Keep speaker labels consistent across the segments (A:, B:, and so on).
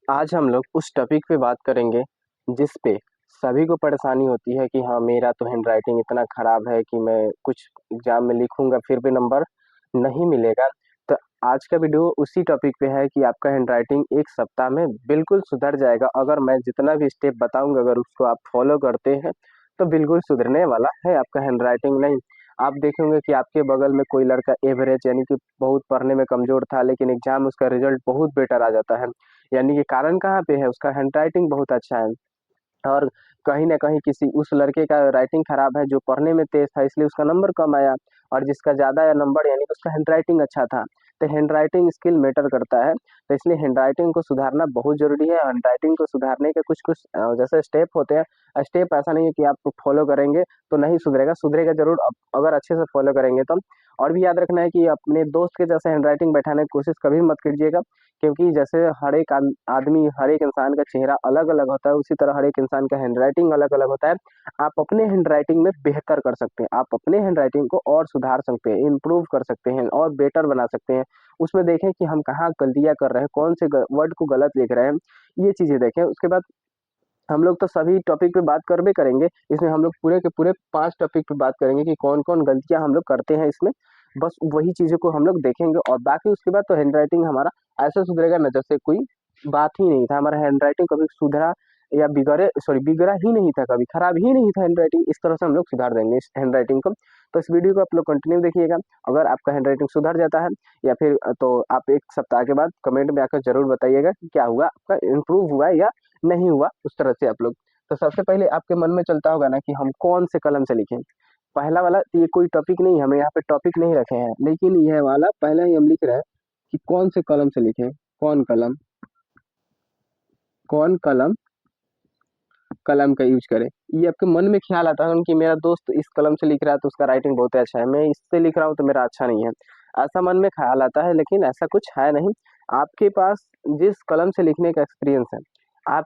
A: आज हम लोग उस टॉपिक पे बात करेंगे जिस पे सभी को परेशानी होती है कि हाँ मेरा तो हैंड राइटिंग इतना खराब है कि मैं कुछ एग्जाम में लिखूंगा फिर भी नंबर नहीं मिलेगा। तो आज का वीडियो उसी टॉपिक पे है कि आपका हैंड राइटिंग एक सप्ताह में बिल्कुल सुधर जाएगा। अगर मैं जितना भी स्टेप बताऊंगा अगर उसको आप फॉलो करते हैं तो बिल्कुल सुधरने वाला है आपका हैंड राइटिंग। नहीं, आप देखेंगे कि आपके बगल में कोई लड़का एवरेज यानी कि बहुत पढ़ने में कमजोर था लेकिन एग्जाम उसका रिजल्ट बहुत बेटर आ जाता है। यानी कि कारण कहाँ पे है, उसका हैंड राइटिंग बहुत अच्छा है। और कहीं ना कहीं किसी उस लड़के का राइटिंग खराब है जो पढ़ने में तेज था इसलिए उसका नंबर कम आया। और जिसका ज्यादा आया नंबर यानी कि उसका हैंड राइटिंग अच्छा था। तो हैंड राइटिंग स्किल मैटर करता है, तो इसलिए हैंड राइटिंग को सुधारना बहुत जरूरी है। हैंड राइटिंग को सुधारने के कुछ कुछ जैसे स्टेप होते हैं। स्टेप ऐसा नहीं है कि आप फॉलो करेंगे तो नहीं सुधरेगा, सुधरेगा जरूर अगर अच्छे से फॉलो करेंगे तो। और भी याद रखना है कि अपने दोस्त के जैसे हैंड राइटिंग बैठाने की कोशिश कभी मत कीजिएगा, क्योंकि जैसे हर एक आदमी हर एक इंसान का चेहरा अलग अलग होता है उसी तरह हर एक इंसान का हैंड राइटिंग अलग अलग होता है। आप अपने हैंड राइटिंग में बेहतर कर सकते हैं, आप अपने हैंड राइटिंग को और सुधार सकते हैं, इम्प्रूव कर सकते हैं और बेटर बना सकते हैं। उसमें देखें कि हम कहाँ गलतियां कर रहे हैं, कौन से वर्ड को गलत लिख रहे हैं, ये चीजें देखें। उसके बाद हम लोग तो सभी टॉपिक पे बात करबे करेंगे, इसमें हम लोग पूरे के पूरे 5 टॉपिक पे बात करेंगे कि कौन कौन गलतियां हम लोग करते हैं इसमें। बस वही चीज़ों को हम लोग देखेंगे और बाकी उसके बाद तो हैंड राइटिंग हमारा ऐसा सुधरेगा ना जैसे कोई बात ही नहीं था। हमारा हैंड राइटिंग कभी सुधरा या बिगड़ा ही नहीं था, कभी खराब ही नहीं था हैंड राइटिंग। इस तरह से हम लोग सुधार देंगे इस हैंड राइटिंग को। तो इस वीडियो को आप लोग कंटिन्यू देखिएगा। अगर आपका हैंड राइटिंग सुधर जाता है या फिर तो आप एक सप्ताह के बाद कमेंट में आकर जरूर बताइएगा कि क्या हुआ, आपका इम्प्रूव हुआ या नहीं हुआ। उस तरह से आप लोग, तो सबसे पहले आपके मन में चलता होगा ना कि हम कौन से कलम से लिखें। पहला वाला ये कोई टॉपिक नहीं है, हमें यहाँ पे टॉपिक नहीं रखे हैं, लेकिन यह वाला पहले ही हम लिख रहे हैं कि कौन से कलम से लिखें। कौन कलम, कौन कलम, कलम का यूज करें। ये आपके मन में ख्याल आता है कि मेरा दोस्त इस कलम से लिख रहा है तो उसका राइटिंग बहुत अच्छा है, मैं इससे लिख रहा हूँ तो मेरा अच्छा नहीं है। ऐसा मन में ख्याल आता है लेकिन ऐसा कुछ है नहीं। आपके पास जिस कलम से लिखने का एक्सपीरियंस है, आप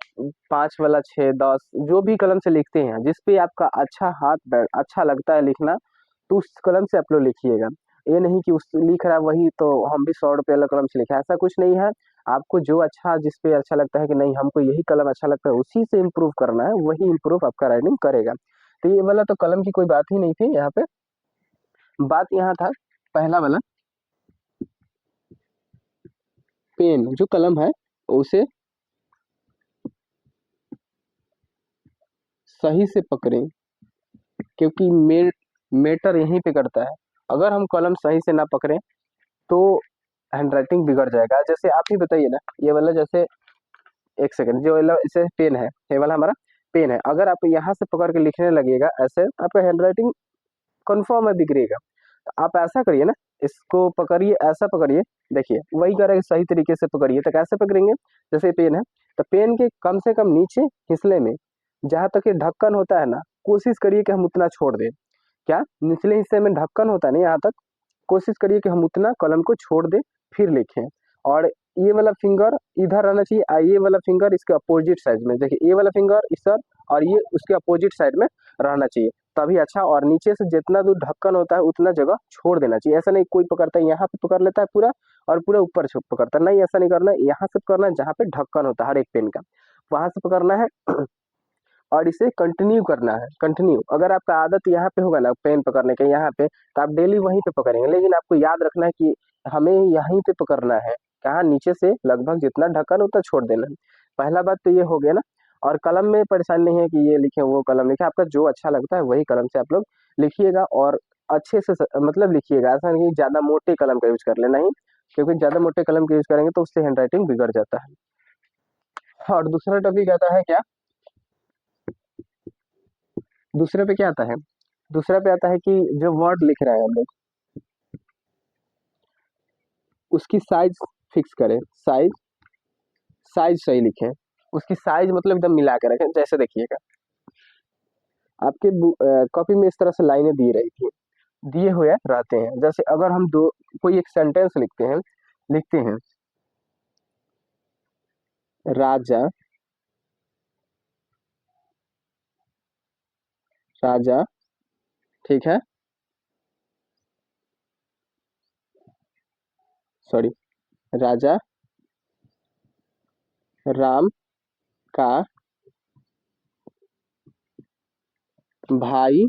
A: 5 वाला 6 10 जो भी कलम से लिखते हैं जिस पे आपका अच्छा हाथ बैठ अच्छा लगता है लिखना, तो उस कलम से आप लोग लिखिएगा। ये नहीं कि उस लिख रहा है वही तो हम भी 100 रुपये वाला कलम से लिखा है, ऐसा कुछ नहीं है। आपको जो अच्छा जिस पे अच्छा लगता है कि नहीं हमको यही कलम अच्छा लगता है उसी से इम्प्रूव करना है, वही इम्प्रूव आपका राइटिंग करेगा। तो ये वाला तो कलम की कोई बात ही नहीं थी यहाँ पे। बात यहाँ था पहला वाला पेन जो कलम है उसे सही से पकड़ें, क्योंकि मेटर यहीं पे करता है। अगर हम कलम सही से ना पकड़ें तो हैंड राइटिंग बिगड़ जाएगा। जैसे आप ही बताइए ना, ये वाला जैसे एक सेकंड, जो वाला इसे पेन है, ये वाला हमारा पेन है, अगर आप यहाँ से पकड़ के लिखने लगिएगा ऐसे आपका हैंड राइटिंग कन्फर्म है बिगड़ेगा। तो आप ऐसा करिए ना, इसको पकड़िए, ऐसा पकड़िए, देखिए वही करें सही तरीके से पकड़िए। तो कैसे पकड़ेंगे, जैसे पेन है तो पेन के कम से कम नीचे हिस्से में जहाँ तक ये ढक्कन होता है ना, कोशिश करिए कि हम उतना छोड़ दें। क्या निचले हिस्से में ढक्कन होता है ना, यहाँ तक कोशिश करिए कि हम उतना कलम को छोड़ दें फिर लिखें। और ये वाला फिंगर इधर रहना चाहिए, ये वाला फिंगर इसके अपोजिट साइड में, देखिए ये वाला फिंगर इस तरफ और ये उसके अपोजिट साइड में रहना चाहिए, तभी अच्छा। और नीचे से जितना दूर ढक्कन होता है उतना जगह छोड़ देना चाहिए। ऐसा नहीं कोई पकड़ता है यहाँ पे पकड़ लेता है पूरा और पूरा ऊपर से पकड़ता है, नहीं ऐसा नहीं करना है। यहाँ से करना है जहाँ पे ढक्कन होता है हर एक पेन का, वहां से पकड़ना है और इसे कंटिन्यू करना है। कंटिन्यू, अगर आपका आदत यहाँ पे होगा ना पेन पकड़ने के यहाँ पे, तो आप डेली वहीं पे पकड़ेंगे। लेकिन आपको याद रखना है कि हमें यहीं पे पकड़ना है, कहाँ नीचे से लगभग जितना ढक्कन उतना छोड़ देना है। पहला बात तो ये हो गया ना। और कलम में परेशानी नहीं है कि ये लिखे वो कलम लिखे, आपका जो अच्छा लगता है वही कलम से आप लोग लिखिएगा और अच्छे से मतलब लिखिएगा। ऐसा नहीं ज्यादा मोटे कलम का यूज कर ले, नहीं, क्योंकि ज्यादा मोटे कलम का यूज करेंगे तो उससे हैंड राइटिंग बिगड़ जाता है। और दूसरा टॉपिक आता है क्या, दूसरे पे क्या आता है, दूसरा पे आता है कि जो वर्ड लिख रहे हैं हम लोग उसकी साइज फिक्स करें। साइज, साइज सही लिखें। उसकी साइज मतलब एकदम मिला के रखें। जैसे देखिएगा आपके कॉपी में इस तरह से लाइनें दी रही थी, दिए हुए रहते हैं। जैसे अगर हम दो कोई एक सेंटेंस लिखते हैं, लिखते हैं राजा, राजा, ठीक है, सॉरी, राजा राम का भाई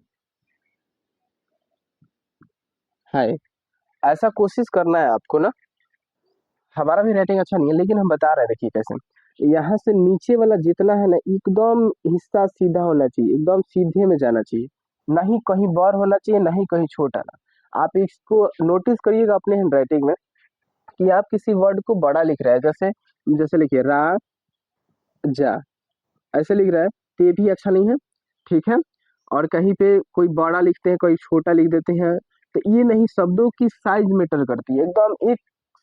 A: है। ऐसा कोशिश करना है आपको ना। हमारा भी रेटिंग अच्छा नहीं है, लेकिन हम बता रहे हैं, देखिए कैसे। यहाँ से नीचे वाला जितना है ना, एकदम हिस्सा सीधा होना चाहिए, एकदम सीधे में जाना चाहिए। ना ही कहीं बड़ होना चाहिए, ना ही कहीं छोटा ना। आप इसको नोटिस करिएगा अपने हैंड राइटिंग में, कि आप किसी वर्ड को बड़ा लिख रहे हैं, जैसे जैसे लिखिए रा जा, ऐसे लिख रहा है, तो ये भी अच्छा नहीं है। ठीक है। और कहीं पे कोई बड़ा लिखते हैं, कोई छोटा लिख देते हैं, तो ये नहीं, शब्दों की साइज मैटर करती है। एकदम एक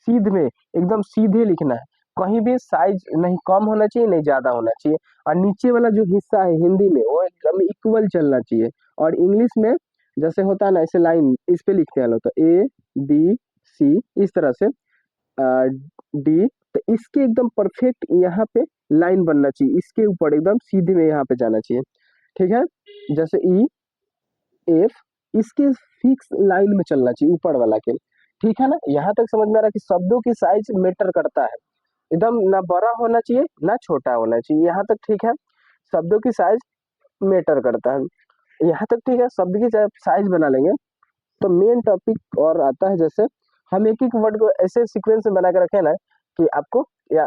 A: सीध में, एकदम सीधे लिखना है। कहीं भी साइज नहीं कम होना चाहिए, नहीं ज्यादा होना चाहिए। और नीचे वाला जो हिस्सा है हिंदी में, वो एकदम इक्वल चलना चाहिए। और इंग्लिश में जैसे होता है ना, ऐसे लाइन इस पे लिखते हैं लोग, तो A B C इस तरह से डी, तो इसके एकदम परफेक्ट यहाँ पे लाइन बनना चाहिए, इसके ऊपर एकदम सीधे में यहाँ पे जाना चाहिए। ठीक है। जैसे F, इसके फिक्स लाइन में चलना चाहिए, ऊपर वाला के। ठीक है ना, यहाँ तक समझ में आ रहा है कि शब्दों की साइज मैटर करता है। एकदम ना बड़ा होना चाहिए, ना छोटा होना चाहिए, यहाँ तक ठीक है। शब्दों की साइज मैटर करता है, यहाँ तक ठीक है। शब्द की साइज बना लेंगे, तो मेन टॉपिक और आता है। जैसे हम एक एक वर्ड को ऐसे सीक्वेंस में बना के रखे ना, कि आपको या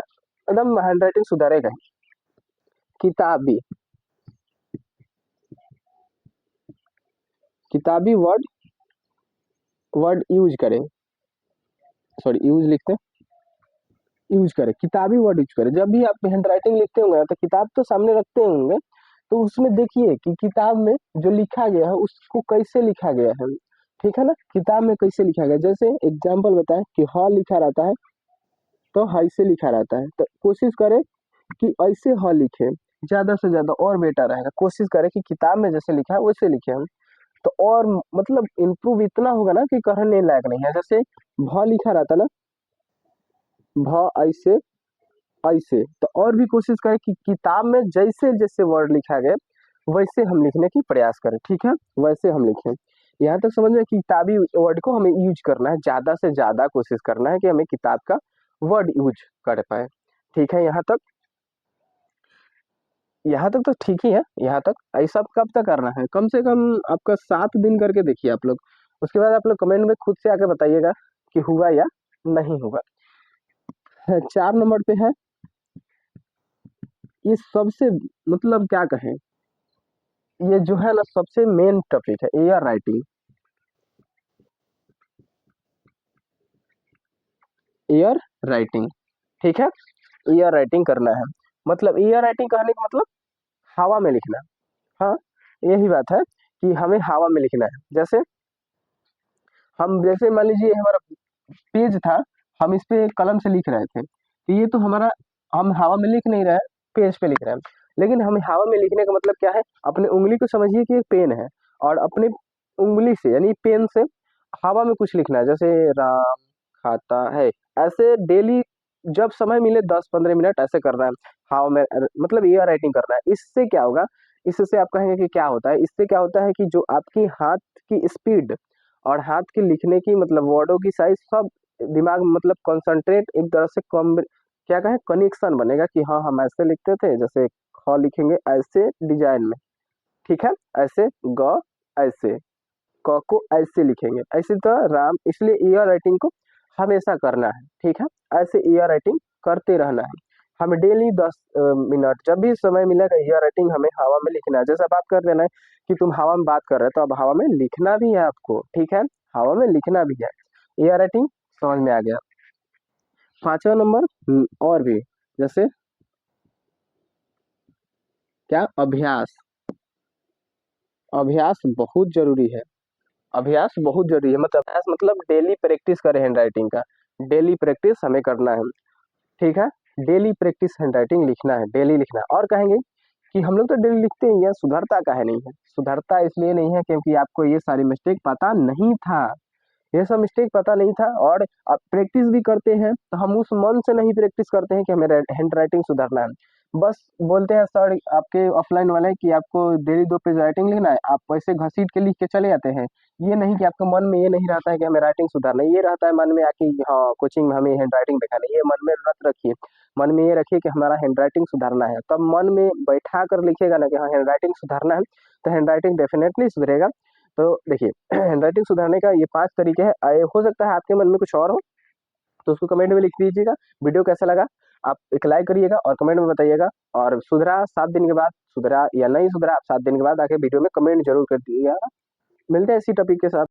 A: एकदम हैंड राइटिंग सुधारेगा ही। किताबी, किताबी वर्ड, वर्ड यूज करें, सॉरी यूज लिखते हैं, यूज करें, किताबी वर्ड यूज करें। जब भी आप हैंड राइटिंग लिखते होंगे तो किताब तो सामने रखते होंगे, तो उसमें देखिए कि किताब में जो लिखा गया है उसको कैसे लिखा गया है। ठीक है ना, किताब में कैसे लिखा गया। जैसे एग्जाम्पल बताएं कि ह लिखा रहता है, तो हाई से लिखा रहता है, तो कोशिश करें कि ऐसे ह लिखे, ज्यादा से ज्यादा और बेटर रहेगा। कोशिश करें कि किताब में जैसे लिखा है वैसे लिखे हम, तो और मतलब इम्प्रूव इतना होगा ना कि कहने लायक नहीं है। जैसे भ लिखा रहता ना, भ ऐसे ऐसे, तो और भी कोशिश करें कि किताब में जैसे जैसे वर्ड लिखा गया वैसे हम लिखने की प्रयास करें। ठीक है, वैसे हम लिखें। यहाँ तक समझ में कि किताबी वर्ड को हमें यूज करना है, ज्यादा से ज्यादा कोशिश करना है कि हमें किताब का वर्ड यूज कर पाए। ठीक है, यहाँ तक तो ठीक ही है। यहाँ तक ऐसा कब तक करना है, कम से कम आपका 7 दिन करके देखिए आप लोग। उसके बाद आप लोग कमेंट में खुद से आके बताइएगा कि हुआ या नहीं हुआ। 4 नंबर पे है, ये सबसे मतलब क्या कहें, ये जो है ना सबसे मेन टॉपिक है, एयर राइटिंग। एयर राइटिंग, ठीक है। एयर राइटिंग करना है, मतलब एयर राइटिंग कहने का मतलब हवा में लिखना। हाँ, यही बात है कि हमें हवा में लिखना है। जैसे हम, जैसे मान लीजिए हमारा पेज था, हम इस पे कलम से लिख रहे थे, तो ये तो हमारा, हम हवा में लिख नहीं रहे हैं, पेज पे लिख रहे हैं। लेकिन हमें हवा में लिखने का मतलब क्या है, अपने उंगली को समझिए कि एक पेन है, और अपने उंगली से यानी पेन से हवा में कुछ लिखना है। जैसे राम खाता है, ऐसे डेली जब समय मिले 10-15 मिनट ऐसे करना है, हवा में मतलब एयर राइटिंग करना है। इससे क्या होगा, इससे आप कहेंगे कि क्या होता है, इससे क्या होता है कि जो आपकी हाथ की स्पीड और हाथ की लिखने की मतलब वर्डों की साइज सब दिमाग में मतलब कंसंट्रेट एक तरह से कम, क्या कहें, कनेक्शन बनेगा कि हाँ हम ऐसे लिखते थे। जैसे ख लिखेंगे ऐसे डिजाइन में, ठीक है, ऐसे ग, ऐसे क को ऐसे लिखेंगे, ऐसे तो राम। इसलिए ईयर राइटिंग को हमेशा करना है। ठीक है, ऐसे ईयर राइटिंग करते रहना है। हमें डेली 10 मिनट जब भी समय मिलेगा, ईयर राइटिंग हमें हवा में लिखना है। जैसा बात कर देना है कि तुम हवा में बात कर रहे हो, तो अब हवा में लिखना भी है आपको। ठीक है, हवा में लिखना भी है। ईयर राइटिंग समझ में आ गया। 5वां नंबर, और भी, जैसे क्या, अभ्यास। अभ्यास बहुत जरूरी है, अभ्यास बहुत जरूरी है। मतलब अभ्यास मतलब डेली प्रैक्टिस करें हैंड राइटिंग का, डेली प्रैक्टिस हमें करना है। ठीक है, डेली प्रैक्टिस हैंड राइटिंग लिखना है, डेली लिखना है। और कहेंगे कि हम लोग तो डेली लिखते ही हैं, सुधरता काहे नहीं है। सुधरता इसलिए नहीं है क्योंकि आपको ये सारी मिस्टेक पता नहीं था, ये सब मिस्टेक पता नहीं था। और अब प्रैक्टिस भी करते हैं, तो हम उस मन से नहीं प्रैक्टिस करते हैं कि हमें हैंड राइटिंग सुधारना है। बस बोलते हैं सर आपके ऑफलाइन वाले कि आपको डेली 2 पेज राइटिंग लिखना है, आप वैसे घसीट के लिख के चले जाते हैं। ये नहीं कि आपके मन में ये नहीं रहता है कि हमें राइटिंग सुधारना है, ये रहता है मन में आके हाँ, कोचिंग में हमें हैंडराइटिंग दिखानी है, ये मन में रट रखिए। मन में ये रखिए कि हमारा हैंडराइटिंग सुधारना है, तब मन में बैठा कर लिखिएगा ना कि हाँ, हैंडराइटिंग सुधारना है, तो हैंडराइटिंग डेफ़िनेटली सुधरेगा। तो देखिए हैंडराइटिंग सुधारने का ये 5 तरीके हैं। हो सकता है आपके मन में कुछ और हो, तो उसको कमेंट में लिख दीजिएगा। वीडियो कैसा लगा आप एक लाइक करिएगा और कमेंट में बताइएगा। और सुधरा 7 दिन के बाद, सुधरा या नहीं सुधरा, आप 7 दिन के बाद आके वीडियो में कमेंट जरूर कर दीजिएगा। मिलते हैं इसी टॉपिक के साथ।